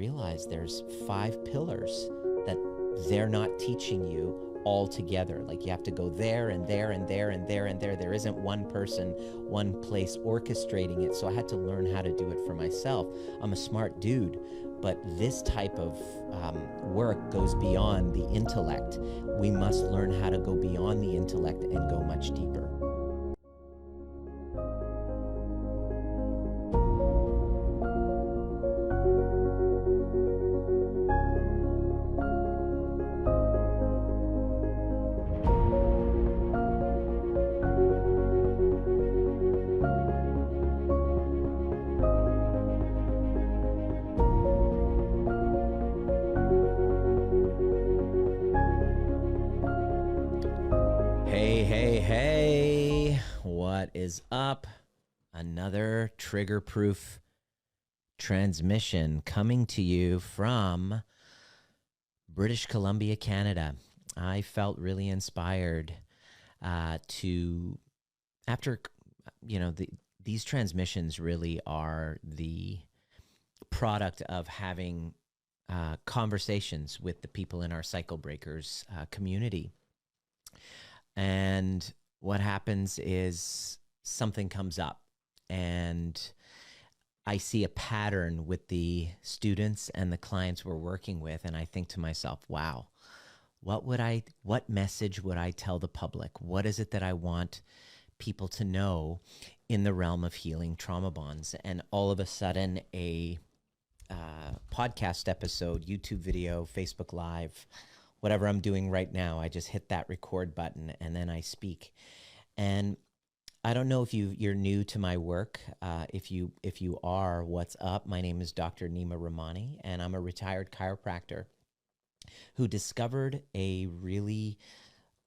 realized there's 5 pillars that they're not teaching you all together. Like you have to go there and there and there and there and there. There isn't one person, one place orchestrating it. So I had to learn how to do it for myself. I'm a smart dude, but this type of work goes beyond the intellect. We must learn how to go beyond the intellect and go much deeper. Hey, what is up? Another trigger-proof transmission coming to you from British Columbia, Canada. I felt really inspired these transmissions really are the product of having conversations with the people in our Cycle Breakers community. And what happens is something comes up and I see a pattern with the students and the clients we're working with. And I think to myself, wow, what message would I tell the public? What is it that I want people to know in the realm of healing trauma bonds? And all of a sudden a podcast episode, YouTube video, Facebook Live, whatever I'm doing right now, I just hit that record button and then I speak. And I don't know if you're new to my work. If you are, what's up? My name is Dr. Nima Rahmany, and I'm a retired chiropractor who discovered a really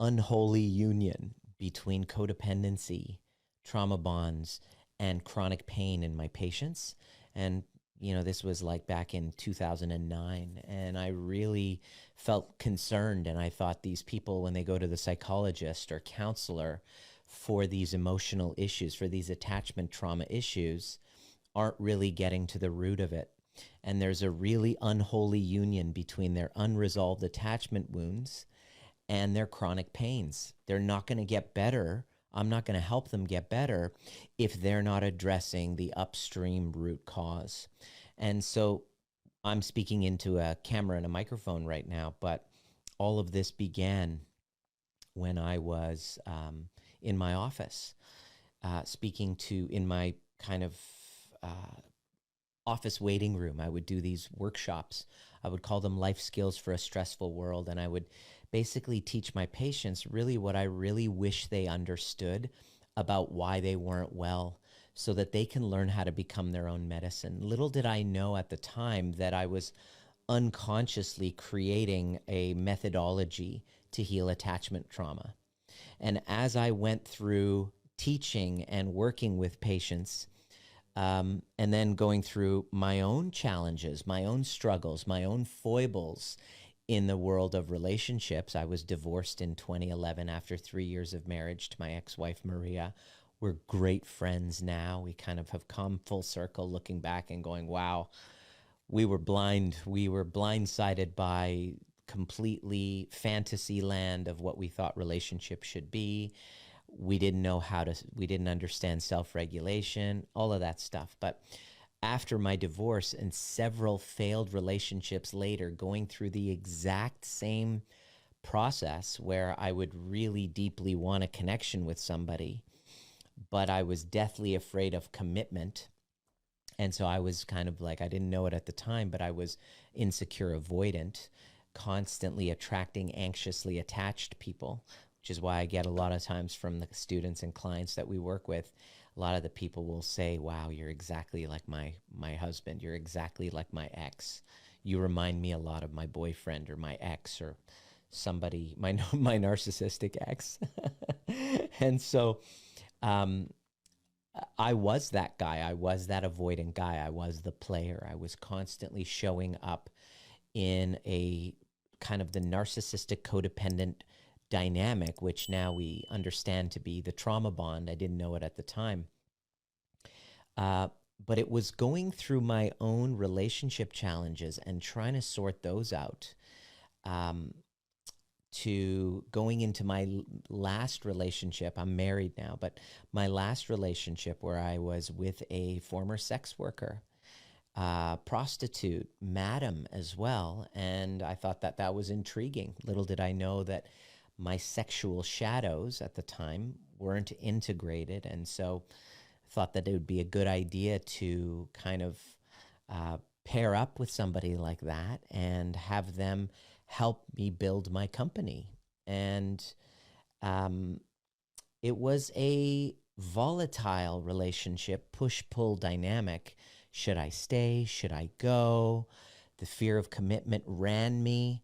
unholy union between codependency, trauma bonds, and chronic pain in my patients. And this was like back in 2009, and I really felt concerned, and I thought these people, when they go to the psychologist or counselor for these emotional issues, for these attachment trauma issues, aren't really getting to the root of it. And there's a really unholy union between their unresolved attachment wounds and their chronic pains. They're not going to get better. I'm not going to help them get better if they're not addressing the upstream root cause. And so I'm speaking into a camera and a microphone right now, but all of this began when I was in my office, in my kind of office waiting room. I would do these workshops. I would call them life skills for a stressful world. And I would basically teach my patients really what I really wish they understood about why they weren't well, so that they can learn how to become their own medicine. Little did I know at the time that I was unconsciously creating a methodology to heal attachment trauma. And as I went through teaching and working with patients, and then going through my own challenges, my own struggles, my own foibles in the world of relationships. I was divorced in 2011 after 3 years of marriage to my ex-wife, Maria. We're great friends now. We kind of have come full circle looking back and going, wow, we were blind. We were blindsided by completely fantasy land of what we thought relationships should be. We didn't understand self-regulation, all of that stuff. But after my divorce and several failed relationships later, going through the exact same process where I would really deeply want a connection with somebody, but I was deathly afraid of commitment. And so I was kind of like, I didn't know it at the time, but I was insecure avoidant, constantly attracting anxiously attached people, which is why I get a lot of times from the students and clients that we work with, a lot of the people will say, wow, you're exactly like my husband. You're exactly like my ex. You remind me a lot of my boyfriend or my ex or somebody, my narcissistic ex. And so I was that guy. I was that avoidant guy. I was the player. I was constantly showing up in a kind of the narcissistic codependent dynamic, which now we understand to be the trauma bond. I didn't know it at the time. but it was going through my own relationship challenges and trying to sort those out, um, to going into my last relationship. I'm married now, but my last relationship where I was with a former sex worker, prostitute, madam as well. And I thought that that was intriguing. Little did I know that my sexual shadows at the time weren't integrated. And so I thought that it would be a good idea to kind of pair up with somebody like that and have them help me build my company. And um, it was a volatile relationship, push-pull dynamic. Should I stay? Should I go? The fear of commitment ran me.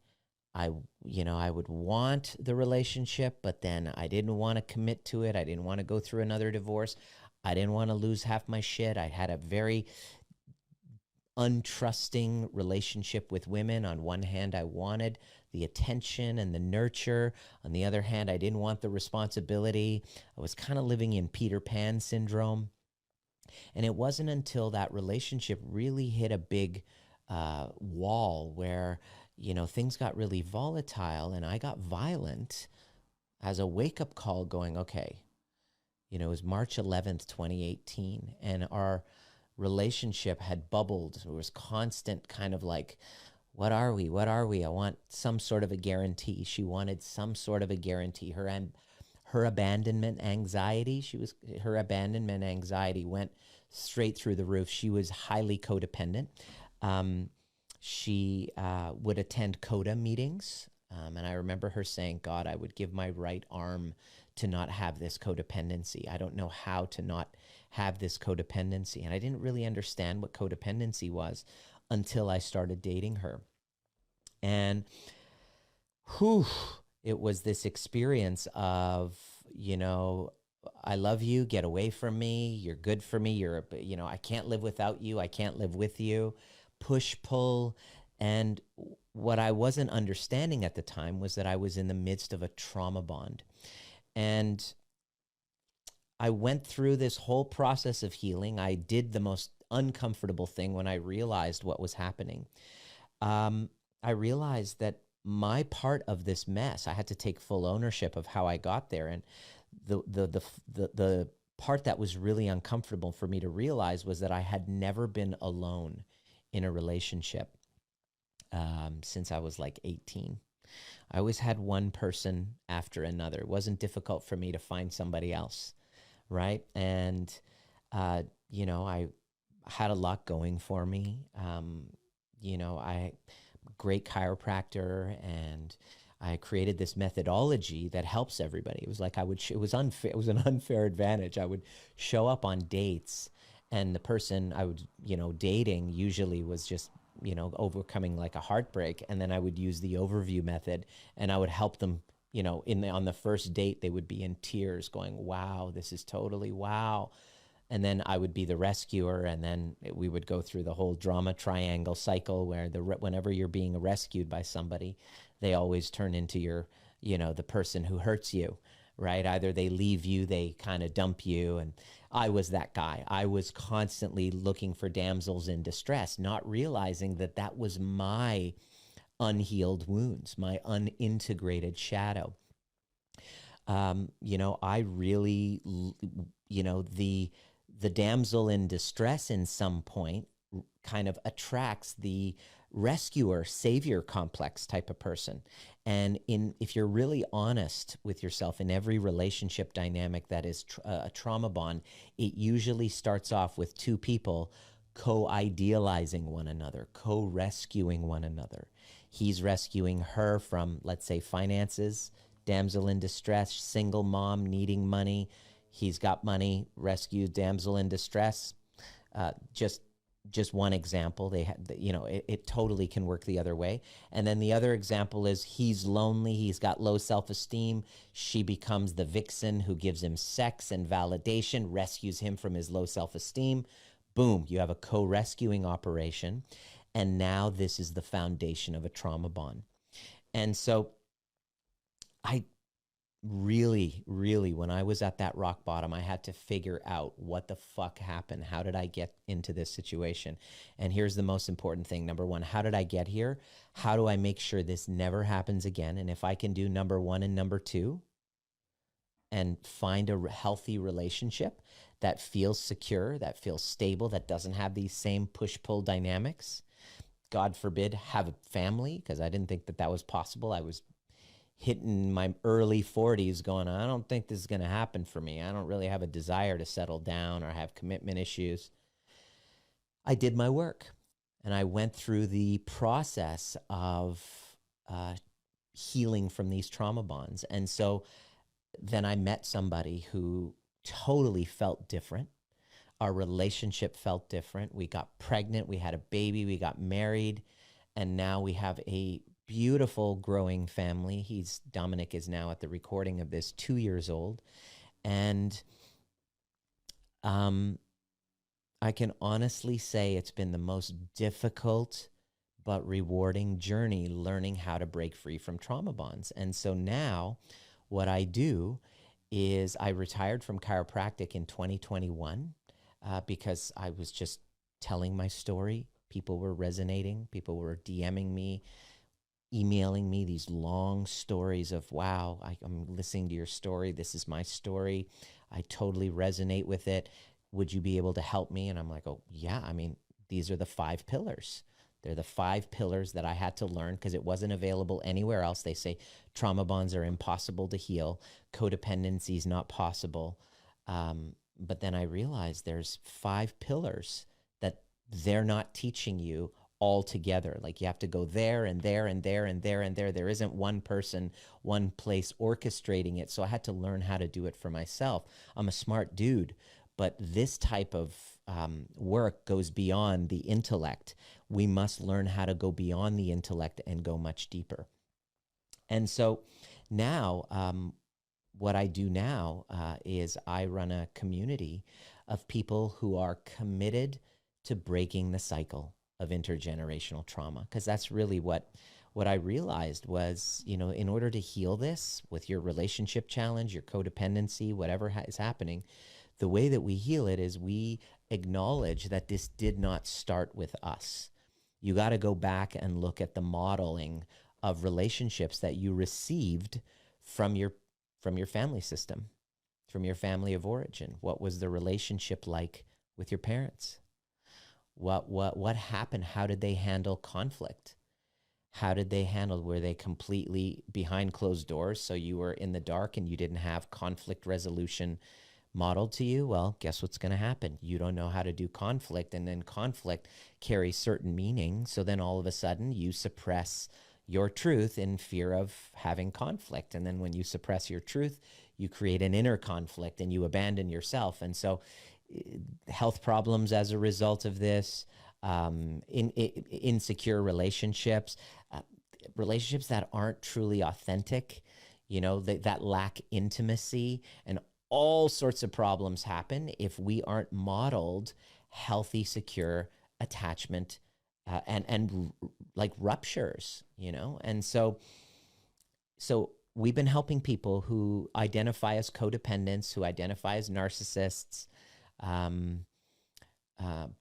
I would want the relationship, but then I didn't want to commit to it. I didn't want to go through another divorce. I didn't want to lose half my shit. I had a very untrusting relationship with women. On one hand, I wanted the attention and the nurture. On the other hand, I didn't want the responsibility. I was kind of living in Peter Pan syndrome. And it wasn't until that relationship really hit a big wall where, things got really volatile and I got violent as a wake-up call going, okay, it was March 11th, 2018, and our relationship had bubbled. It was constant kind of like, what are we? What are we? I want some sort of a guarantee. She wanted some sort of a guarantee. Her abandonment anxiety, her abandonment anxiety went straight through the roof. She was highly codependent. She would attend CODA meetings. And I remember her saying, God, I would give my right arm to not have this codependency. I don't know how to not have this codependency. And I didn't really understand what codependency was until I started dating her. And it was this experience of, I love you, get away from me, you're good for me, I can't live without you, I can't live with you, push, pull. And what I wasn't understanding at the time was that I was in the midst of a trauma bond. And I went through this whole process of healing. I did the most uncomfortable thing when I realized what was happening. I realized that my part of this mess, I had to take full ownership of how I got there. And the part that was really uncomfortable for me to realize was that I had never been alone in a relationship since I was like 18. I always had one person after another. It wasn't difficult for me to find somebody else, right? And, I had a lot going for me. I great chiropractor, and I created this methodology that helps everybody. It was like it was unfair. It was an unfair advantage. I would show up on dates, and the person I would, dating usually was just, overcoming like a heartbreak. And then I would use the overview method, and I would help them, on the first date, they would be in tears going, wow, this is totally wow. And then I would be the rescuer, and then we would go through the whole drama triangle cycle where whenever you're being rescued by somebody, they always turn into your, the person who hurts you, right? Either they leave you, they kind of dump you. And I was that guy. I was constantly looking for damsels in distress, not realizing that that was my unhealed wounds, my unintegrated shadow. I really, the damsel in distress in some point kind of attracts the rescuer savior complex type of person. And if you're really honest with yourself in every relationship dynamic that is a trauma bond, it usually starts off with two people co-idealizing one another, co-rescuing one another. He's rescuing her from, let's say, finances, damsel in distress, single mom needing money. He's got money, rescued damsel in distress. Just one example. They had, it totally can work the other way. And then the other example is he's lonely. He's got low self-esteem. She becomes the vixen who gives him sex and validation, rescues him from his low self-esteem. Boom, you have a co-rescuing operation. And now this is the foundation of a trauma bond. And so I really, really, when I was at that rock bottom, I had to figure out what the fuck happened. How did I get into this situation? And here's the most important thing. Number one, how did I get here? How do I make sure this never happens again? And if I can do number one and number two and find a healthy relationship that feels secure, that feels stable, that doesn't have these same push-pull dynamics, God forbid, have a family, because I didn't think that that was possible. I was hitting my early 40s going, I don't think this is going to happen for me. I don't really have a desire to settle down or have commitment issues. I did my work and I went through the process of healing from these trauma bonds. And so then I met somebody who totally felt different. Our relationship felt different. We got pregnant, we had a baby, we got married, and now we have a beautiful growing family. Dominic is now at the recording of this 2 years old. And I can honestly say it's been the most difficult but rewarding journey learning how to break free from trauma bonds. And so now what I do is I retired from chiropractic in 2021 because I was just telling my story. People were resonating. People were DMing me, emailing me these long stories of, wow, I'm listening to your story. This is my story. I totally resonate with it. Would you be able to help me? And I'm like, oh, yeah. I mean, these are the 5 pillars. They're the 5 pillars that I had to learn because it wasn't available anywhere else. They say trauma bonds are impossible to heal. Codependency is not possible. But then I realized there's 5 pillars that they're not teaching you all together. Like you have to go there and there and there and there and there. There isn't one person, one place orchestrating it. So I had to learn how to do it for myself. I'm a smart dude, but this type of work goes beyond the intellect. We must learn how to go beyond the intellect and go much deeper. And so now, what I do now is I run a community of people who are committed to breaking the cycle of intergenerational trauma, because that's really what I realized was, you know, in order to heal this with your relationship challenge, your codependency, whatever is happening, the way that we heal it is we acknowledge that this did not start with us. You got to go back and look at the modeling of relationships that you received from your family system, from your family of origin. What was the relationship like with your parents? What happened? How did they handle conflict? How did they handle, were they completely behind closed doors, so you were in the dark and you didn't have conflict resolution modeled to you? Well, guess what's going to happen? You don't know how to do conflict, and then conflict carries certain meaning. So then all of a sudden you suppress your truth in fear of having conflict. And then when you suppress your truth, you create an inner conflict and you abandon yourself. And so health problems as a result of this, insecure relationships, relationships that aren't truly authentic, you know, that lack intimacy, and all sorts of problems happen if we aren't modeled healthy, secure attachment and like ruptures, you know? And so we've been helping people who identify as codependents, who identify as narcissists.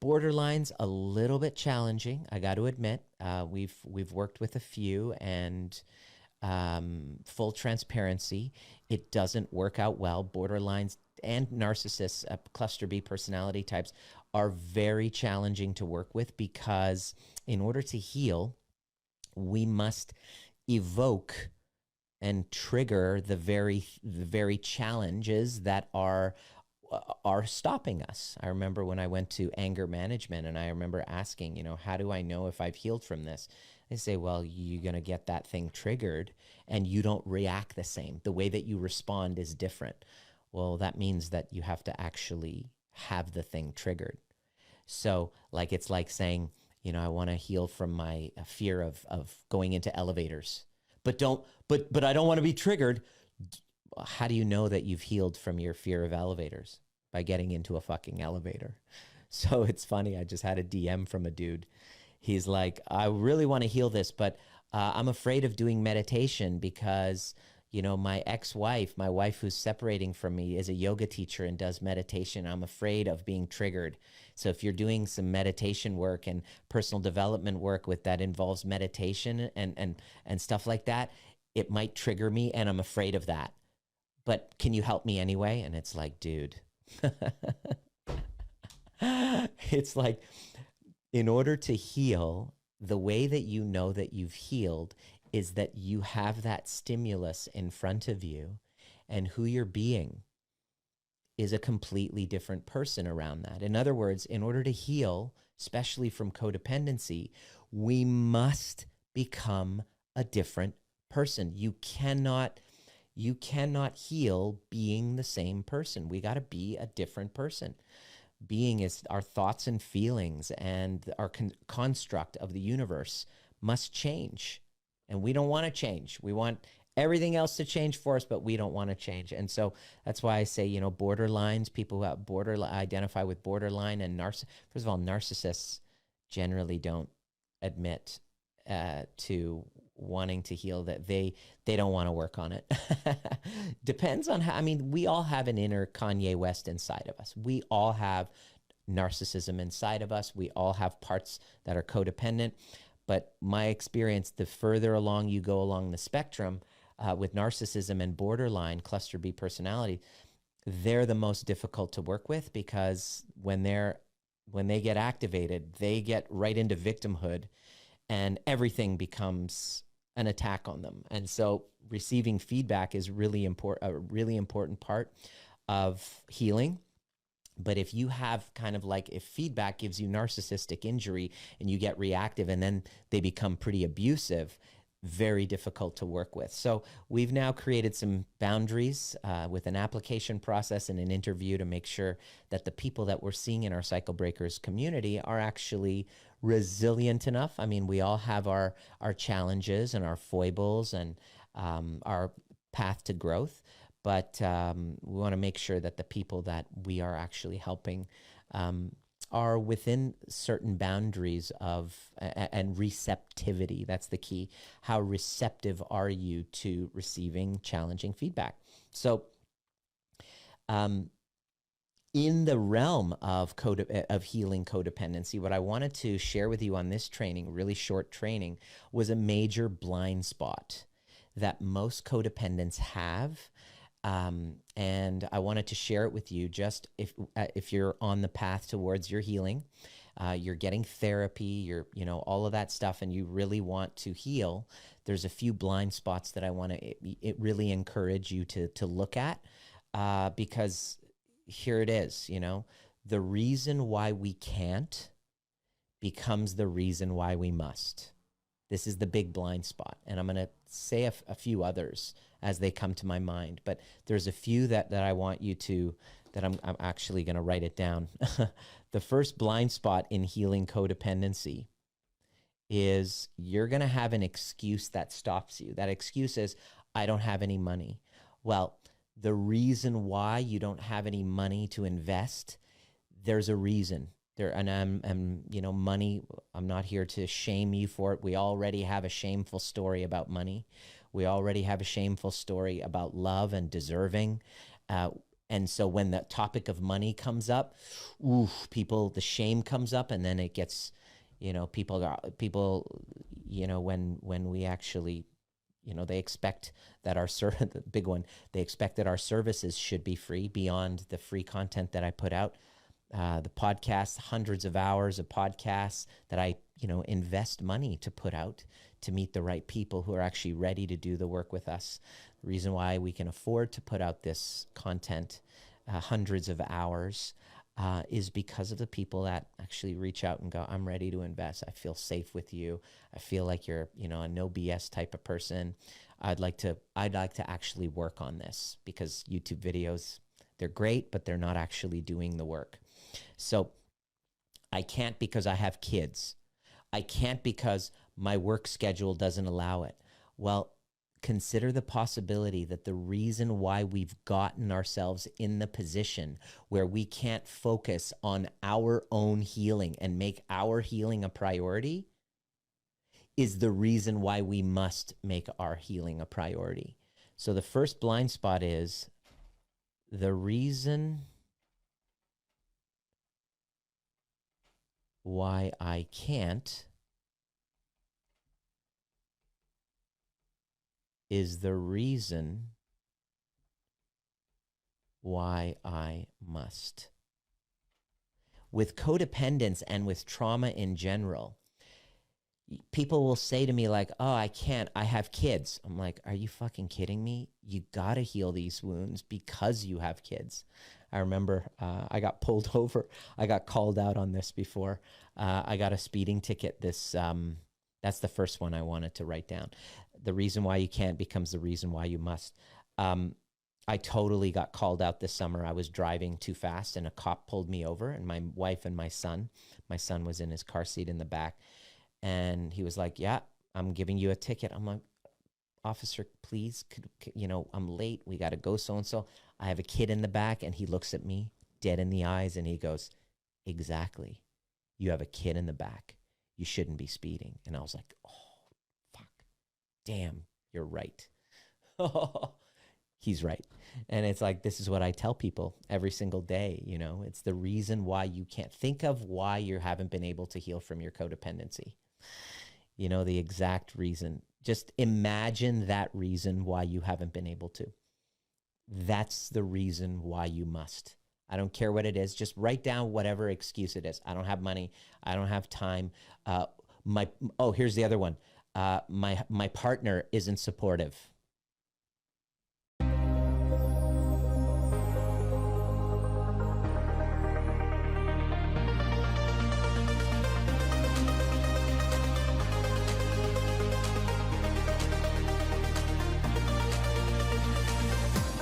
Borderline's a little bit challenging, I got to admit. We've worked with a few, and full transparency, it doesn't work out well. Borderlines and narcissists, cluster B personality types, are very challenging to work with, because in order to heal, we must evoke and trigger the very challenges that are stopping us. I remember when I went to anger management, and I remember asking, you know, how do I know if I've healed from this? They say, well, you're going to get that thing triggered and you don't react the same. The way that you respond is different. Well, that means that you have to actually have the thing triggered. So like, it's like saying, you know, I want to heal from my fear of going into elevators, but I don't want to be triggered. How do you know that you've healed from your fear of elevators? By getting into a fucking elevator. So it's funny. I just had a DM from a dude. He's like, I really want to heal this, but I'm afraid of doing meditation because, You know, my wife who's separating from me, is a yoga teacher and does meditation. I'm afraid of being triggered. So if you're doing some meditation work and personal development work with that involves meditation and stuff like that, it might trigger me, and I'm afraid of that. But can you help me anyway? And it's like, dude, it's like, in order to heal, the way that you know that you've healed is that you have that stimulus in front of you, and who you're being is a completely different person around that. In other words, in order to heal, especially from codependency, we must become a different person. You cannot heal being the same person. We got to be a different person. Being is our thoughts and feelings, and our construct of the universe must change. And we don't want to change. We want everything else to change for us, but we don't want to change. And so that's why I say, you know, borderlines, people who have identify with borderline and first of all, narcissists generally don't admit to wanting to heal, that they don't want to work on it. Depends on how, I mean, we all have an inner Kanye West inside of us. We all have narcissism inside of us. We all have parts that are codependent. But my experience, the further along you go along the spectrum with narcissism and borderline cluster B personality, they're the most difficult to work with, because when they get activated, they get right into victimhood, and everything becomes an attack on them. And so receiving feedback is really important, a really important part of healing. But if you have kind of like, if feedback gives you narcissistic injury and you get reactive and then they become pretty abusive, very difficult to work with. So we've now created some boundaries with an application process and an interview to make sure that the people that we're seeing in our Cycle Breakers community are actually resilient enough. I mean, we all have our challenges and our foibles and our path to growth, but we want to make sure that the people that we are actually helping are within certain boundaries of and receptivity. That's the key. How receptive are you to receiving challenging feedback? So in the realm of healing codependency, what I wanted to share with you on this training, really short training, was a major blind spot that most codependents have. And I wanted to share it with you. Just if you're on the path towards your healing, you're getting therapy, you're, you know, all of that stuff, and you really want to heal, there's a few blind spots that I want to really encourage you to look at, because here it is, you know, the reason why we can't becomes the reason why we must. This is the big blind spot. And I'm going to say a few others as they come to my mind, but there's a few that I want you to, that I'm actually going to write it down. The first blind spot in healing codependency is you're going to have an excuse that stops you. That excuse is, I don't have any money. Well, the reason why you don't have any money to invest, there's a reason. And you know, money, I'm not here to shame you for it. We already have a shameful story about money. We already have a shameful story about love and deserving. And so when the topic of money comes up, the shame comes up, and then it gets, you know, people, you know, when we actually, you know, they expect that the big one, they expect that our services should be free beyond the free content that I put out. The podcast, hundreds of hours of podcasts that I, you know, invest money to put out to meet the right people who are actually ready to do the work with us. The reason why we can afford to put out this content, hundreds of hours, is because of the people that actually reach out and go, I'm ready to invest. I feel safe with you. I feel like you're, you know, a no BS type of person. I'd like to actually work on this, because YouTube videos, they're great, but they're not actually doing the work. So I can't because I have kids. I can't because my work schedule doesn't allow it. Well, consider the possibility that the reason why we've gotten ourselves in the position where we can't focus on our own healing and make our healing a priority is the reason why we must make our healing a priority. So the first blind spot is the reason why I can't is the reason why I must. With codependence and with trauma in general, people will say to me like, oh, I can't, I have kids. I'm like, are you fucking kidding me? You got to heal these wounds because you have kids. I remember I got pulled over. I got called out on this before. I got a speeding ticket. That's the first one I wanted to write down. The reason why you can't becomes the reason why you must. I totally got called out this summer. I was driving too fast and a cop pulled me over, and my wife and my son was in his car seat in the back. And he was like, yeah, I'm giving you a ticket. I'm like, officer, please, I'm late. We got to go so-and-so. I have a kid in the back. And he looks at me dead in the eyes and he goes, exactly. You have a kid in the back. You shouldn't be speeding. And I was like, oh, fuck. Damn, you're right. He's right. And it's like, this is what I tell people every single day. It's the reason why you can't. Think of why you haven't been able to heal from your codependency. The exact reason. Just imagine that reason why you haven't been able to. That's the reason why you must. I don't care what it is. Just write down whatever excuse it is. I don't have money. I don't have time. Here's the other one. My partner isn't supportive.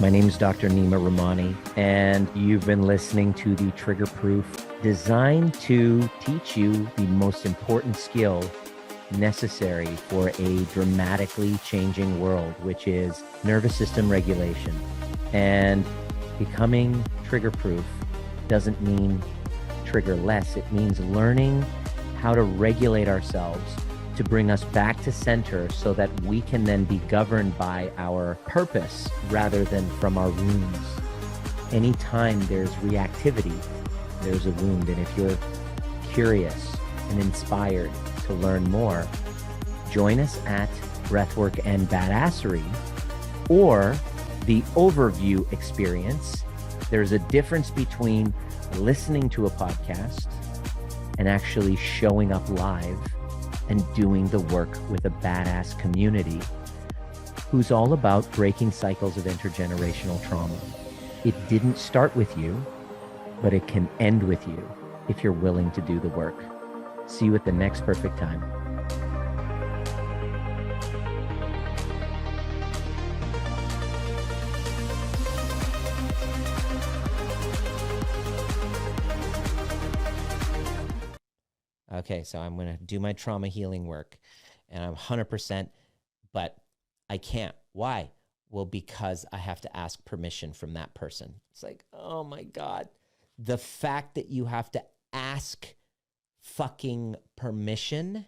My name is Dr. Nima Rahmany, and you've been listening to the Trigger Proof, designed to teach you the most important skill necessary for a dramatically changing world, which is nervous system regulation. And becoming trigger proof doesn't mean trigger less. It means learning how to regulate ourselves to bring us back to center so that we can then be governed by our purpose rather than from our wounds. Anytime there's reactivity, there's a wound. And if you're curious and inspired to learn more, join us at Breathwork and Badassery or the overview experience. There's a difference between listening to a podcast and actually showing up live and doing the work with a badass community who's all about breaking cycles of intergenerational trauma. It didn't start with you, but it can end with you if you're willing to do the work. See you at the next perfect time. Okay, so I'm going to do my trauma healing work and I'm 100%, but I can't. Why? Well, because I have to ask permission from that person. It's like, oh my God. The fact that you have to ask fucking permission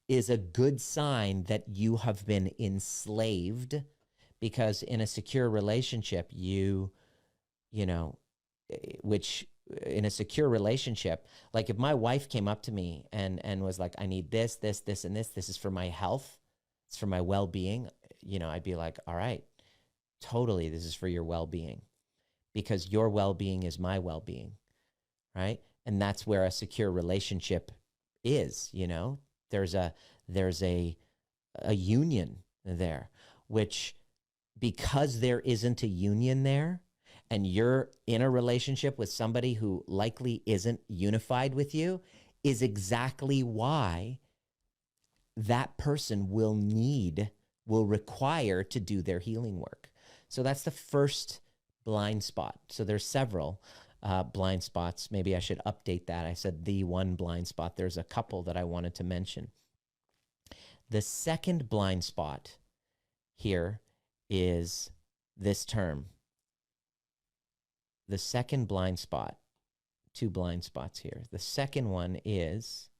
is a good sign that you have been enslaved, because in a secure relationship, in a secure relationship, like if my wife came up to me and was like, I need this, and this is for my health, it's for my well-being, I'd be like, all right, totally, this is for your well-being, because your well-being is my well-being, right? And that's where a secure relationship is, there's a union there, which, because there isn't a union there, and you're in a relationship with somebody who likely isn't unified with you, is exactly why that person will require to do their healing work. So that's the first blind spot. So there's several blind spots. Maybe I should update that. I said the one blind spot. There's a couple that I wanted to mention. The second blind spot here is this term. The second blind spot, two blind spots here. The second one is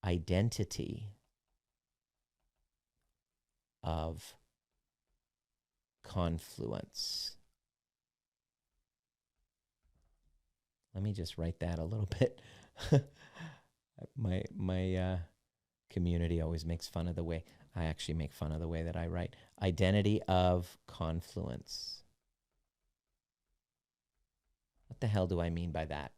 identity of confluence. Let me just write that a little bit. my community always makes fun of the way I actually make fun of the way that I write. Identity of confluence. What the hell do I mean by that?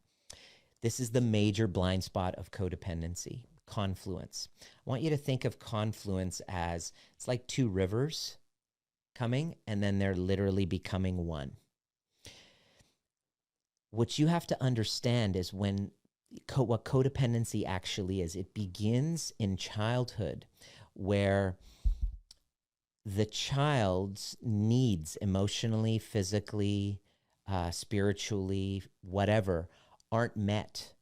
This is the major blind spot of codependency, confluence. I want you to think of confluence as it's like two rivers coming, and then they're literally becoming one. What you have to understand is what codependency actually is. It begins in childhood, where the child's needs, emotionally, physically, spiritually, whatever, aren't met.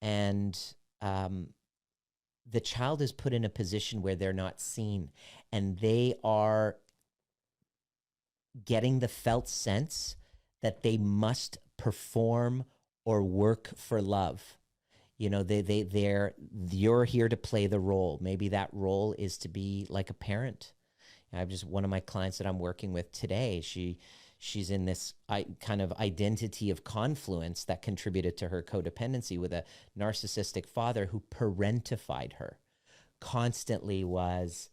And the child is put in a position where they're not seen, and they are getting the felt sense that they must perform or work for love. You know, you're here to play the role. Maybe that role is to be like a parent. I have just one of my clients that I'm working with today. She's in this kind of identity of confluence that contributed to her codependency with a narcissistic father who parentified her. Constantly was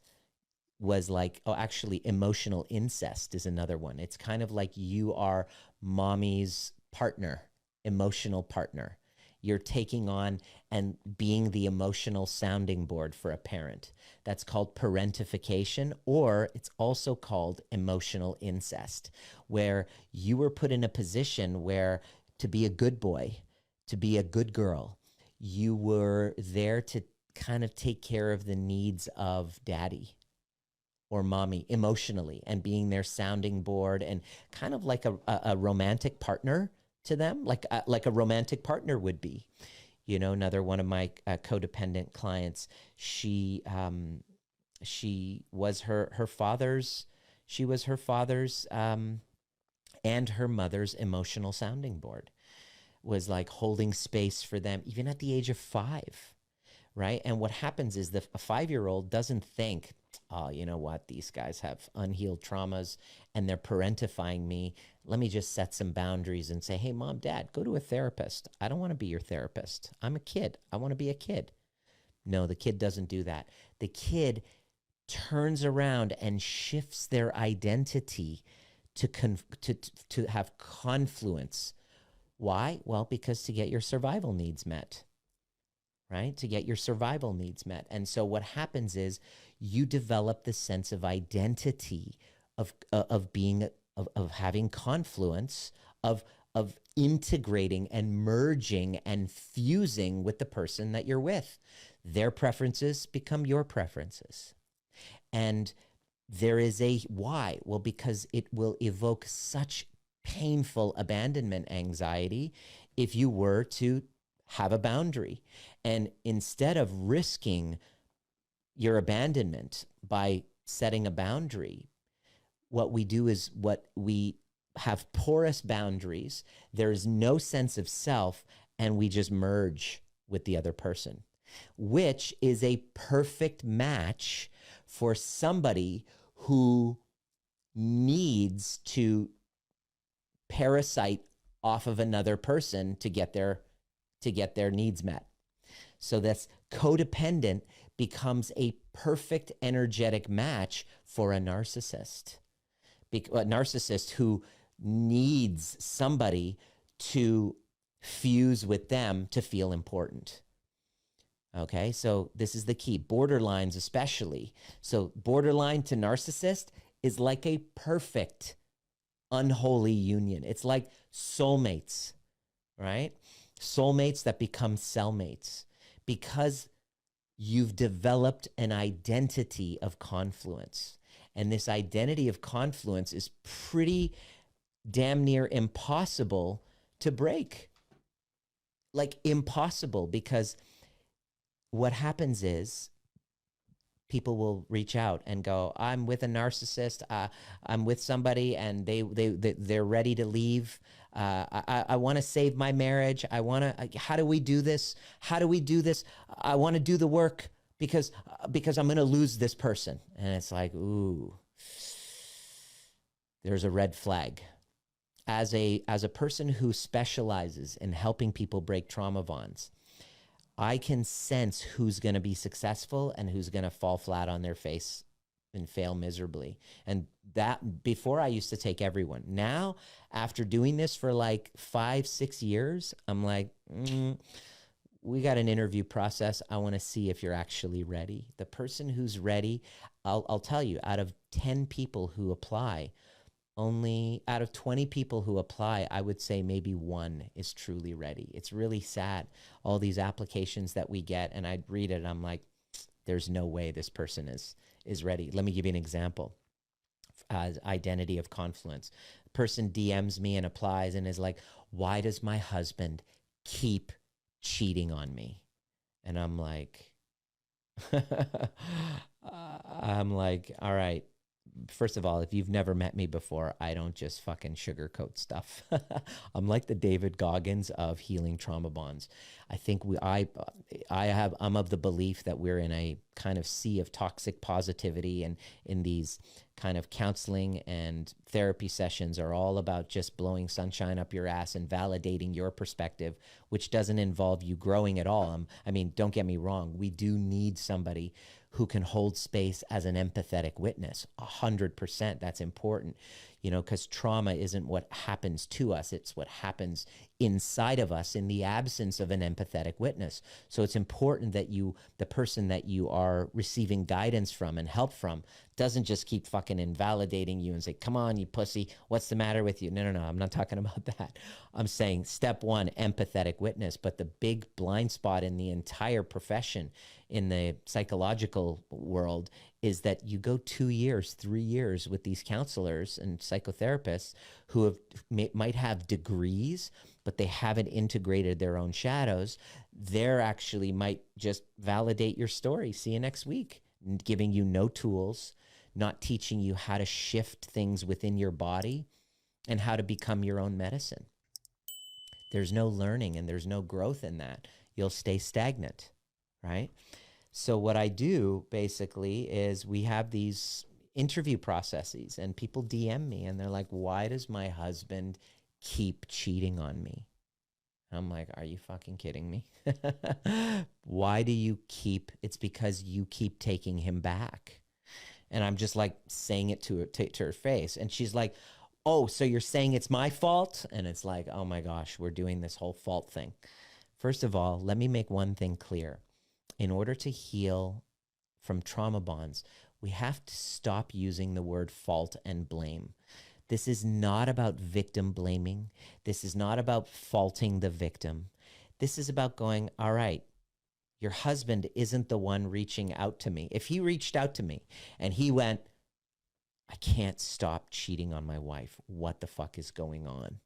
like, oh, actually emotional incest is another one. It's kind of like you are mommy's partner, emotional partner. You're taking on and being the emotional sounding board for a parent. That's called parentification, or it's also called emotional incest, where you were put in a position where to be a good boy, to be a good girl, you were there to kind of take care of the needs of daddy or mommy emotionally, and being their sounding board, and kind of like a romantic partner to them, like a romantic partner would be. You know, another one of my codependent clients, she was her father's and her mother's emotional sounding board, was like holding space for them even at the age of 5, right? And what happens is a 5-year-old doesn't think, oh, you know what, these guys have unhealed traumas and they're parentifying me. Let me just set some boundaries and say, hey, mom, dad, go to a therapist. I don't want to be your therapist. I'm a kid. I want to be a kid. No, the kid doesn't do that. The kid turns around and shifts their identity to have confluence. Why? Well, because to get your survival needs met, right? To get your survival needs met. And so what happens is you develop the sense of identity of being, of having confluence, of integrating and merging and fusing with the person that you're with. Their preferences become your preferences. And there is a why. Well, because it will evoke such painful abandonment anxiety if you were to have a boundary. And instead of risking your abandonment by setting a boundary, what we do is we have porous boundaries. There's no sense of self, and we just merge with the other person, which is a perfect match for somebody who needs to parasite off of another person to get their needs met. So that's codependent becomes a perfect energetic match for a narcissist. A narcissist who needs somebody to fuse with them to feel important. Okay, so this is the key. Borderlines especially. So borderline to narcissist is like a perfect unholy union. It's like soulmates, right? Soulmates that become cellmates, because you've developed an identity of confluence. And this identity of confluence is pretty damn near impossible to break. Like impossible, because what happens is people will reach out and go, I'm with a narcissist, I'm with somebody and they're ready to leave. I want to save my marriage. How do we do this? How do we do this? I want to do the work because I'm going to lose this person. And it's like, ooh, there's a red flag. As a person who specializes in helping people break trauma bonds, I can sense who's going to be successful and who's going to fall flat on their face and fail miserably. And that, before, I used to take everyone. Now, after doing this for like 5-6 years, I'm like, we got an interview process. I want to see if you're actually ready. The person who's ready, I'll tell you, out of 10 people who apply, only out of 20 people who apply, I would say maybe one is truly ready. It's really sad. All these applications that we get, and I read it, and I'm like, there's no way this person is ready. Let me give you an example. Identity of confluence. The person DMs me and applies and is like, why does my husband keep cheating on me? And I'm like, all right. First of all, if you've never met me before, I don't just fucking sugarcoat stuff. I'm like the David Goggins of healing trauma bonds. I think I'm of the belief that we're in a kind of sea of toxic positivity, and in these kind of counseling and therapy sessions are all about just blowing sunshine up your ass and validating your perspective, which doesn't involve you growing at all. I mean, don't get me wrong. We do need somebody who can hold space as an empathetic witness. 100%. That's important, because trauma isn't what happens to us. It's what happens inside of us in the absence of an empathetic witness. So it's important that the person that you are receiving guidance from and help from, doesn't just keep fucking invalidating you and say, come on, you pussy, what's the matter with you? No, I'm not talking about that. I'm saying step one, empathetic witness. But the big blind spot in the entire profession, in the psychological world, is that you go 2 years, 3 years with these counselors and psychotherapists who might have degrees, but they haven't integrated their own shadows. They're actually might just validate your story. See you next week. Giving you no tools, not teaching you how to shift things within your body and how to become your own medicine. There's no learning and there's no growth in that. You'll stay stagnant, right? So what I do basically is we have these interview processes and people DM me and they're like, why does my husband keep cheating on me? I'm like, are you fucking kidding me? Why do you keep? It's because you keep taking him back. And I'm just like saying it to her face. And she's like, oh, so you're saying it's my fault? And it's like, oh my gosh, we're doing this whole fault thing. First of all, let me make one thing clear. In order to heal from trauma bonds, we have to stop using the word fault and blame. This is not about victim blaming. This is not about faulting the victim. This is about going, all right, your husband isn't the one reaching out to me. If he reached out to me and he went, I can't stop cheating on my wife. What the fuck is going on?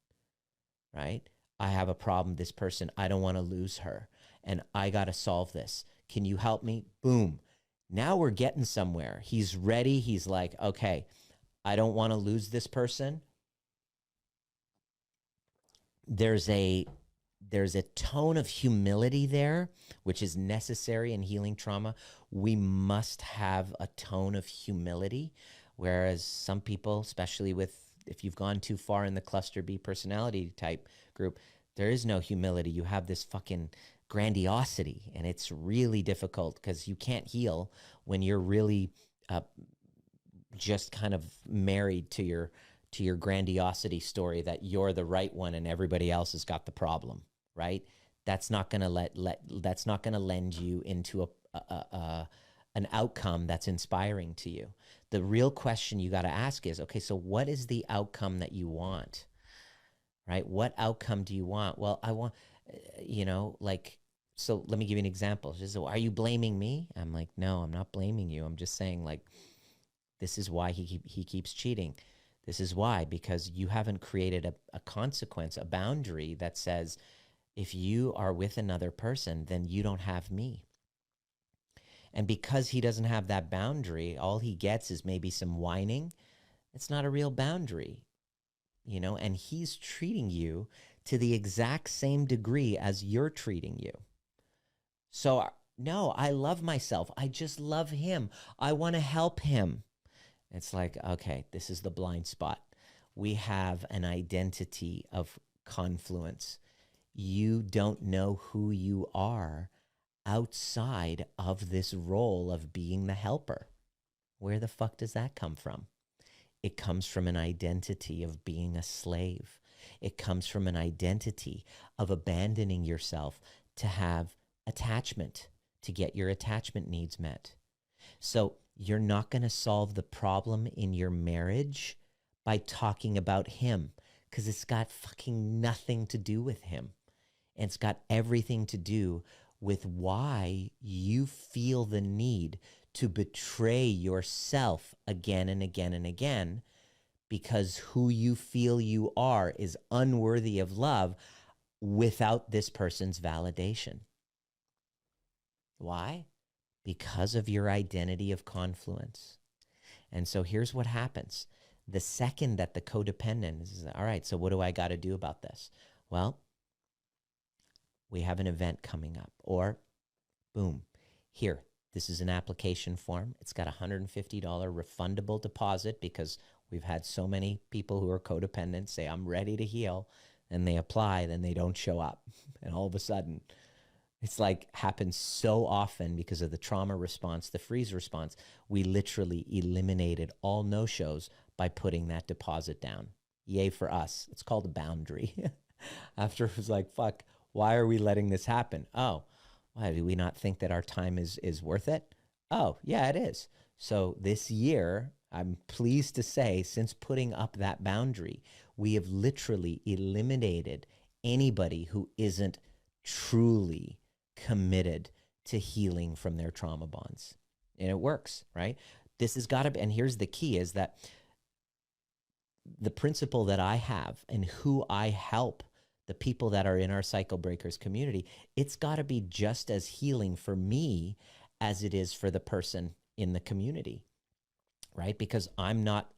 Right? I have a problem. This person, I don't want to lose her. And I got to solve this. Can you help me? Boom. Now we're getting somewhere. He's ready. He's like, okay, I don't want to lose this person. There's a tone of humility there, which is necessary in healing trauma. We must have a tone of humility, whereas some people, especially if you've gone too far in the cluster B personality type group, there is no humility. You have this fucking grandiosity, and it's really difficult because you can't heal when you're really just kind of married to your grandiosity story that you're the right one and everybody else has got the problem, right? That's not going to that's not going to lend you into an outcome that's inspiring to you. The real question you got to ask is, okay, so what is the outcome that you want? Right? What outcome do you want? Well, I want, so let me give you an example. She says, are you blaming me? I'm like, no, I'm not blaming you. I'm just saying, like, this is why he keeps cheating. This is why, because you haven't created a consequence, a boundary that says, if you are with another person, then you don't have me. And because he doesn't have that boundary, all he gets is maybe some whining. It's not a real boundary, and he's treating you to the exact same degree as you're treating you. So no, I love myself. I just love him. I want to help him. It's like, okay, this is the blind spot. we have an identity of confluence. You don't know who you are outside of this role of being the helper. Where the fuck does that come from? It comes from an identity of being a slave. It comes from an identity of abandoning yourself to have attachment, to get your attachment needs met. So you're not going to solve the problem in your marriage by talking about him, because it's got fucking nothing to do with him. And it's got everything to do with why you feel the need to betray yourself again and again and again, because who you feel you are is unworthy of love without this person's validation. Why? Because of your identity of confluence. And so here's what happens. The second that the codependent is, all right, so what do I got to do about this? Well, we have an event coming up, or boom, here, this is an application form. It's got a $150 refundable deposit, because we've had so many people who are codependent say, I'm ready to heal, and they apply, then they don't show up. And all of a sudden, it's like happens so often because of the trauma response, the freeze response, we literally eliminated all no-shows by putting that deposit down. Yay for us. It's called a boundary. After it was like, fuck, why are we letting this happen? Oh, why do we not think that our time is worth it? Oh, yeah, it is. So this year, I'm pleased to say, since putting up that boundary, we have literally eliminated anybody who isn't truly committed to healing from their trauma bonds. And it works, right? This has got to be, and here's the key, is that the principle that I have and who I help, the people that are in our Cycle Breakers community, it's got to be just as healing for me as it is for the person in the community, right? Because I'm not,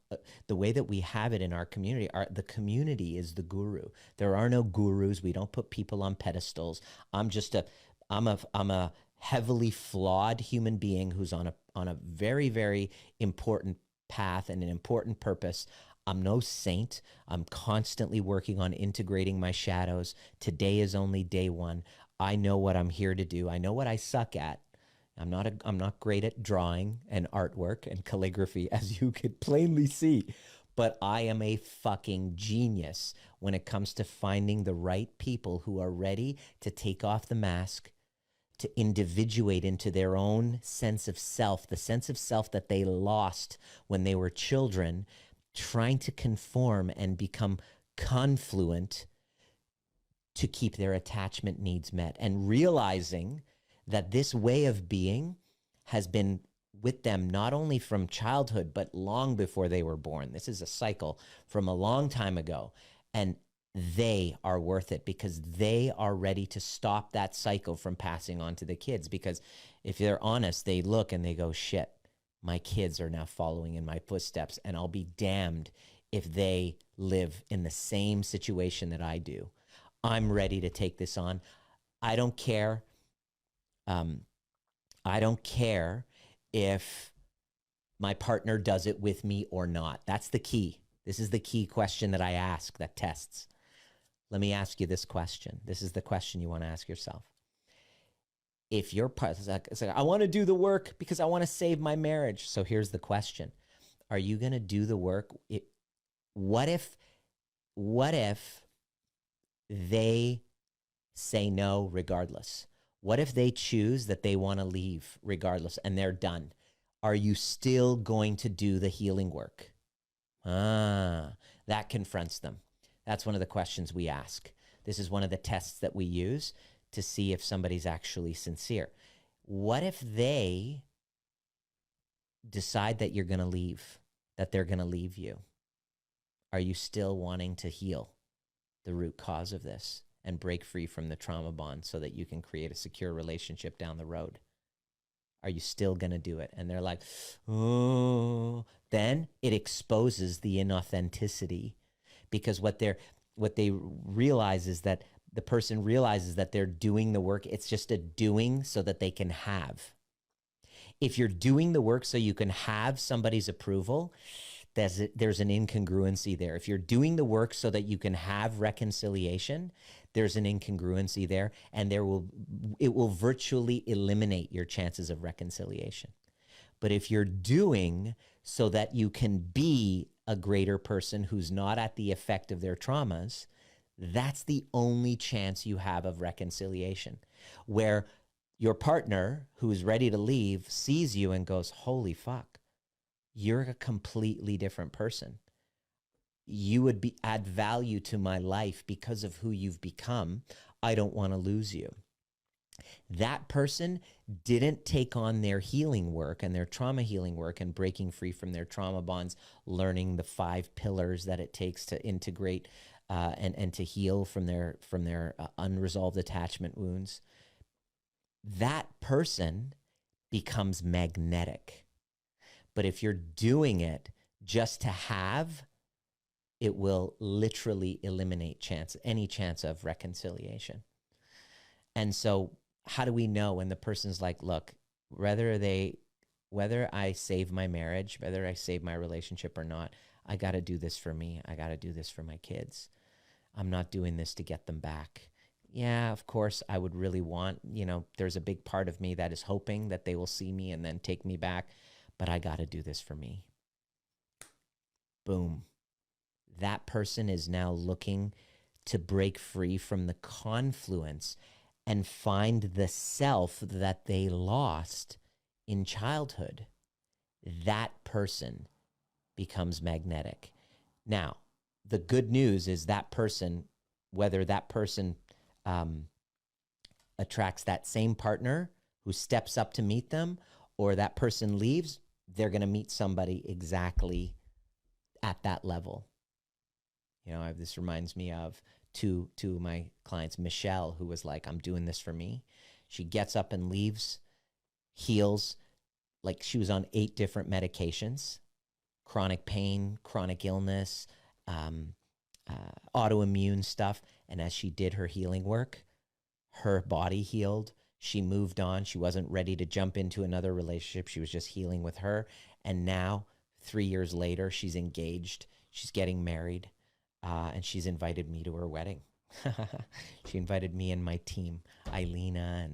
the way that we have it in our community, the community is the guru. There are no gurus. We don't put people on pedestals. I'm a heavily flawed human being who's on a very, very important path and an important purpose. I'm no saint. I'm constantly working on integrating my shadows. Today is only day one. I know what I'm here to do. I know what I suck at. I'm not great at drawing and artwork and calligraphy, as you could plainly see, but I am a fucking genius when it comes to finding the right people who are ready to take off the mask, to individuate into their own sense of self, the sense of self that they lost when they were children, trying to conform and become confluent to keep their attachment needs met, and realizing that this way of being has been with them not only from childhood, but long before they were born. This is a cycle from a long time ago, and they are worth it because they are ready to stop that cycle from passing on to the kids. Because if they're honest, they look and they go, shit, my kids are now following in my footsteps, and I'll be damned if they live in the same situation that I do. I'm ready to take this on. I don't care. I don't care if my partner does it with me or not. That's the key. This is the key question that I ask that tests. Let me ask you this question. This is the question you want to ask yourself. If your partner, it's like, I want to do the work because I want to save my marriage. So here's the question. Are you going to do the work? What if they say no regardless? What if they choose that they want to leave regardless and they're done? Are you still going to do the healing work? That confronts them. That's one of the questions we ask. This is one of the tests that we use to see if somebody's actually sincere. What if they decide that you're going to leave, that they're going to leave you? Are you still wanting to heal the root cause of this and break free from the trauma bond so that you can create a secure relationship down the road? Are you still going to do it? And they're like, oh, then it exposes the inauthenticity, because what they realize is that the person realizes that they're doing the work. It's just a doing so that they can have. If you're doing the work so you can have somebody's approval, there's an incongruency there. If you're doing the work so that you can have reconciliation, there's an incongruency there, and it will virtually eliminate your chances of reconciliation. But if you're doing so that you can be a greater person who's not at the effect of their traumas, that's the only chance you have of reconciliation, where your partner who's ready to leave sees you and goes, holy fuck, you're a completely different person. You would add value to my life because of who you've become. I don't want to lose you. That person didn't take on their healing work and their trauma healing work and breaking free from their trauma bonds, learning the 5 pillars that it takes to integrate and to heal from their unresolved attachment wounds. That person becomes magnetic. But if you're doing it just to have, it will literally eliminate any chance of reconciliation. And so how do we know when the person's like, look, whether I save my marriage, whether I save my relationship or not, I got to do this for me. I got to do this for my kids. I'm not doing this to get them back. Yeah, of course, I would really want, there's a big part of me that is hoping that they will see me and then take me back, but I got to do this for me. Boom. That person is now looking to break free from the confluence and find the self that they lost in childhood. That person becomes magnetic. Now, the good news is that person, whether that person attracts that same partner who steps up to meet them, or that person leaves, they're going to meet somebody exactly at that level. This reminds me of two of my clients, Michelle, who was like, I'm doing this for me. She gets up and leaves, heals, like she was on 8 different medications, chronic pain, chronic illness, autoimmune stuff. And as she did her healing work, her body healed. She moved on. She wasn't ready to jump into another relationship. She was just healing with her. And now, 3 years later, she's engaged. She's getting married. And she's invited me to her wedding. She invited me and my team, Eilina,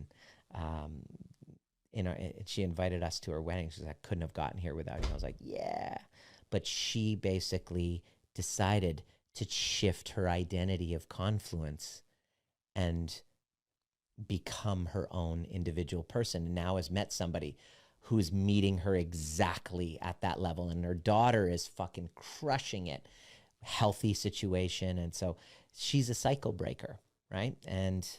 and she invited us to her wedding. She said, I couldn't have gotten here without you. I was like, yeah. But she basically decided to shift her identity of confluence and become her own individual person, and now has met somebody who's meeting her exactly at that level. And her daughter is fucking crushing it. Healthy situation. And so she's a cycle breaker, right? And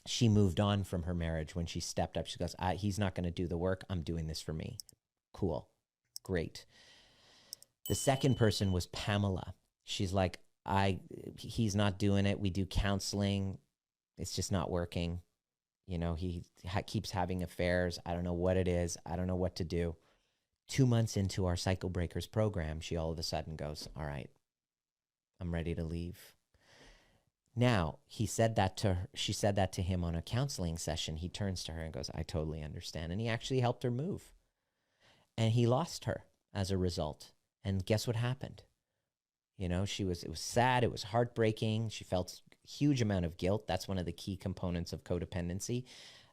she moved on from her marriage when she stepped up. She goes, he's not going to do the work. I'm doing this for me. Cool. Great. The second person was Pamela. She's like, he's not doing it. We do counseling. It's just not working. He keeps having affairs. I don't know what it is. I don't know what to do. 2 months into our Cycle Breakers program, she all of a sudden goes, all right, I'm ready to leave. Now, she said that to him on a counseling session. He turns to her and goes, I totally understand. And he actually helped her move. And he lost her as a result. And guess what happened? It was sad. It was heartbreaking. She felt a huge amount of guilt. That's one of the key components of codependency.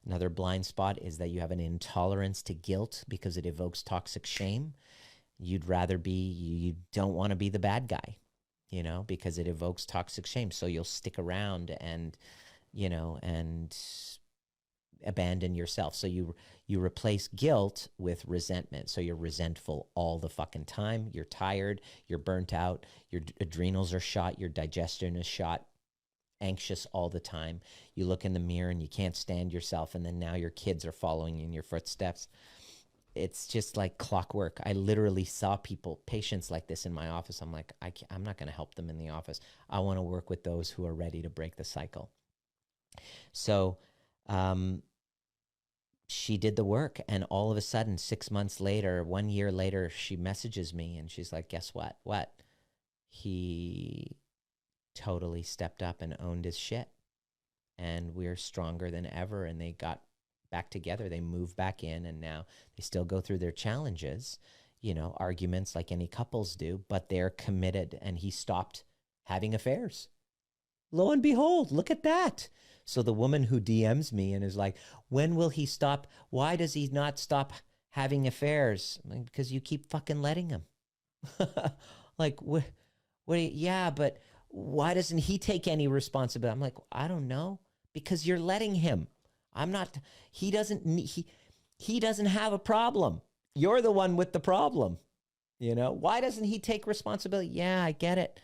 Another blind spot is that you have an intolerance to guilt because it evokes toxic shame. You don't want to be the bad guy, because it evokes toxic shame. So you'll stick around and abandon yourself. So you replace guilt with resentment. So you're resentful all the fucking time. You're tired. You're burnt out. Your adrenals are shot. Your digestion is shot. Anxious all the time. You look in the mirror and you can't stand yourself, and then now your kids are following in your footsteps. It's just like clockwork. I literally saw patients like this in my office. I'm like, I'm not going to help them in the office. I want to work with those who are ready to break the cycle. So she did the work, and all of a sudden, 6 months later, 1 year later, she messages me and she's like, guess what? What? He totally stepped up and owned his shit, and we're stronger than ever. And they got back together. They moved back in, and now they still go through their challenges. arguments like any couples do, but they're committed, and he stopped having affairs. Lo and behold, look at that. So the woman who DMs me and is like, when will he stop? Why does he not stop having affairs? Like, because you keep fucking letting him. Like, yeah, but why doesn't he take any responsibility? I'm like, I don't know, because you're letting him. He doesn't have a problem. You're the one with the problem. Why doesn't he take responsibility? Yeah, I get it.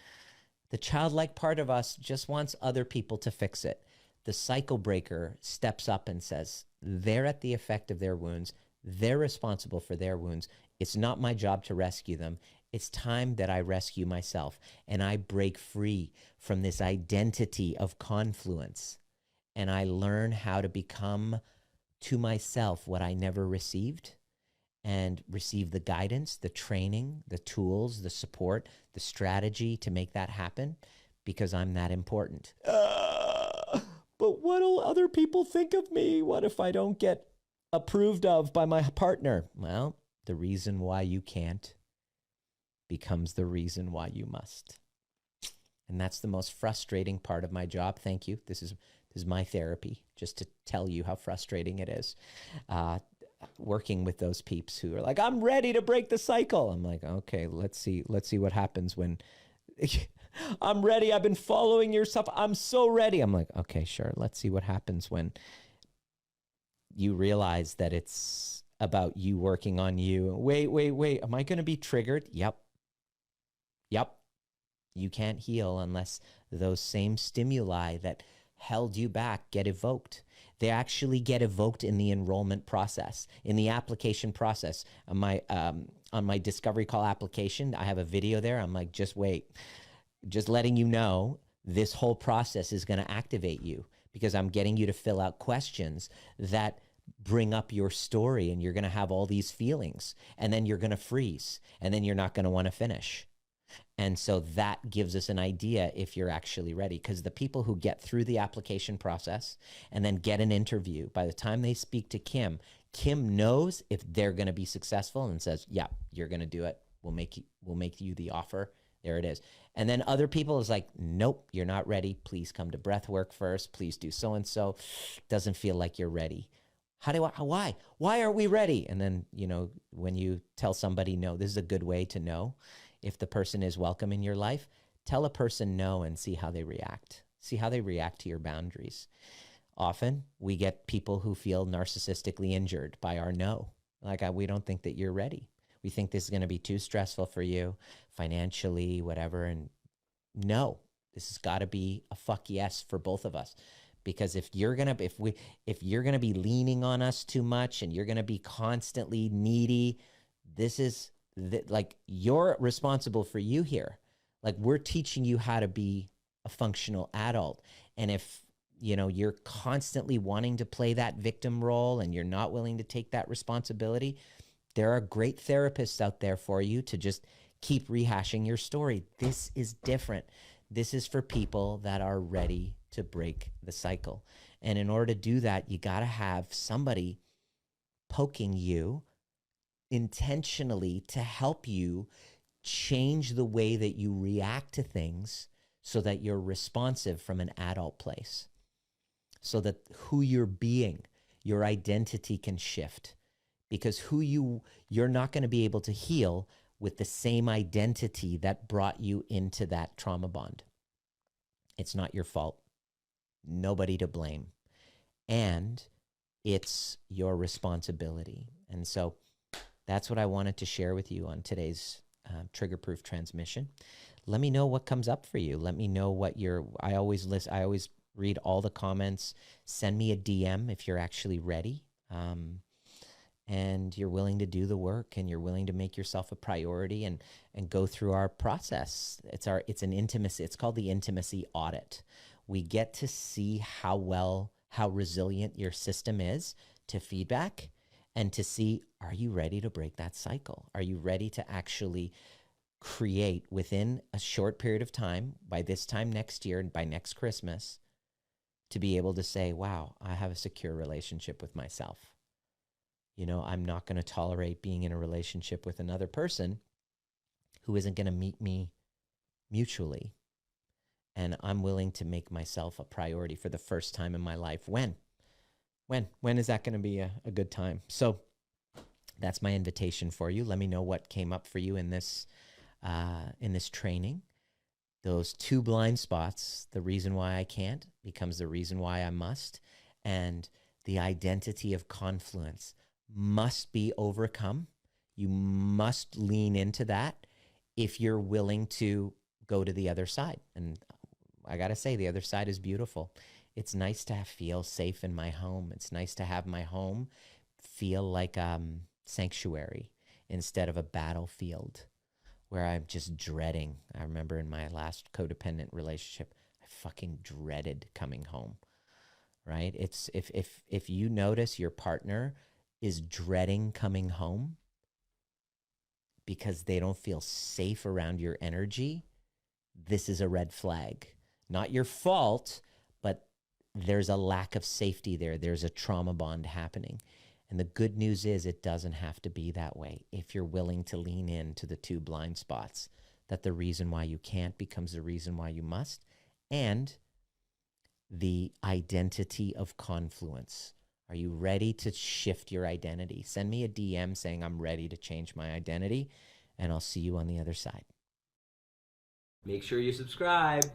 The childlike part of us just wants other people to fix it. The cycle breaker steps up and says, they're at the effect of their wounds. They're responsible for their wounds. It's not my job to rescue them. It's time that I rescue myself, and I break free from this identity of confluence, and I learn how to become to myself what I never received, and receive the guidance, the training, the tools, the support, the strategy to make that happen, because I'm that important. But what'll other people think of me? What if I don't get approved of by my partner? Well, the reason why you can't becomes the reason why you must. And that's the most frustrating part of my job. Thank you. This is my therapy, just to tell you how frustrating it is. Working with those peeps who are like, I'm ready to break the cycle. I'm like, okay, let's see what happens when I'm ready. I've been following your stuff. I'm so ready. I'm like, okay, sure. Let's see what happens when you realize that it's about you working on you. Wait. Am I going to be triggered? Yep. You can't heal unless those same stimuli that held you back get evoked. They actually get evoked in the enrollment process, in the application process. On my discovery call application, I have a video there. I'm like, just wait. Just letting you know, this whole process is going to activate you, because I'm getting you to fill out questions that bring up your story, and you're going to have all these feelings, and then you're going to freeze, and then you're not going to want to finish. And so that gives us an idea if you're actually ready, because the people who get through the application process and then get an interview, by the time they speak to Kim knows if they're going to be successful and says, yeah, you're going to do it. We'll make you the offer. There it is. And then other people is like, nope, you're not ready. Please come to breath work first. Please do so-and-so. Doesn't feel like you're ready. Why aren't we ready? And then, when you tell somebody no, this is a good way to know if the person is welcome in your life. Tell a person no and see how they react. See how they react to your boundaries. Often we get people who feel narcissistically injured by our no. Like, we don't think that you're ready. We think this is going to be too stressful for you financially, whatever. And no, this has got to be a fuck yes for both of us. Because if you're going to be leaning on us too much, and you're going to be constantly needy, you're responsible for you here. Like, we're teaching you how to be a functional adult. And if, you're constantly wanting to play that victim role and you're not willing to take that responsibility, there are great therapists out there for you to just keep rehashing your story. This is different. This is for people that are ready to break the cycle. And in order to do that, you got to have somebody poking you intentionally to help you change the way that you react to things, so that you're responsive from an adult place, so that who you're being, your identity can shift, because you're not going to be able to heal with the same identity that brought you into that trauma bond. It's not your fault. Nobody to blame. And it's your responsibility. And so that's what I wanted to share with you on today's trigger-proof transmission. Let me know what comes up for you. Let me know what I always read all the comments. Send me a DM if you're actually ready. And you're willing to do the work, and you're willing to make yourself a priority and go through our process. It's an intimacy. It's called the intimacy audit. We get to see how resilient your system is to feedback, and to see, are you ready to break that cycle? Are you ready to actually create within a short period of time, by this time next year and by next Christmas, to be able to say, wow, I have a secure relationship with myself. You know, I'm not going to tolerate being in a relationship with another person who isn't going to meet me mutually. And I'm willing to make myself a priority for the first time in my life. When is that going to be a good time? So that's my invitation for you. Let me know what came up for you in this training. Those two blind spots, the reason why I can't becomes the reason why I must. And the identity of confluence must be overcome. You must lean into that if you're willing to go to the other side. And I got to say, the other side is beautiful. It's nice to feel safe in my home. It's nice to have my home feel like sanctuary instead of a battlefield where I'm just dreading. I remember in my last codependent relationship, I fucking dreaded coming home, right? It's if you notice your partner is dreading coming home because they don't feel safe around your energy, this is a red flag. Not your fault, but there's a lack of safety there. There's a trauma bond happening. And the good news is it doesn't have to be that way if you're willing to lean into the two blind spots, that the reason why you can't becomes the reason why you must, and the identity of confluence. Are you ready to shift your identity? Send me a DM saying I'm ready to change my identity, and I'll see you on the other side. Make sure you subscribe.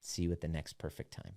See you at the next perfect time.